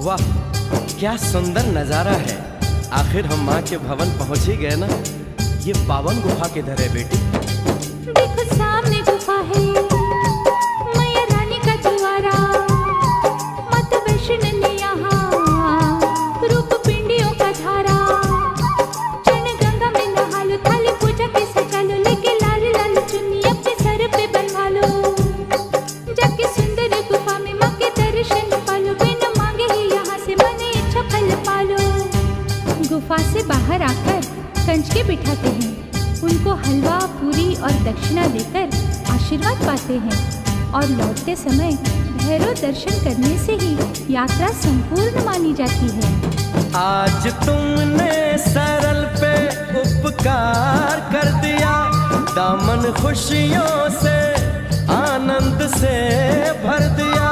वाह, क्या सुंदर नजारा है। आखिर हम माँ के भवन पहुंच ही गए ना। ये पावन गुफा किधर है बेटी? देखो सामने गुफा है, मैया रानी का द्वारा। माता वैष्णो ने यहाँ रूप पिंडियों का धारा। चरण गंगा में नहा लो, थाली पूजा के सजा लो, लेके लाल लाल चुन्नी अपने सर पे बनवा लो। जाके सुंदर गुफा में माँ के दर्शन पालो, बिना मांगे ही यहाँ से मन इच्छा फल पालो। गुफा से बाहर आकर कंचके बिठाते हैं, उनको हलवा पूरी और दक्षिणा देकर आशीर्वाद पाते हैं और लौटते समय भैरव दर्शन करने से ही यात्रा संपूर्ण मानी जाती है। आज तुमने सरल पे उपकार कर दिया, दामन खुशियों से आनंद से भर दिया।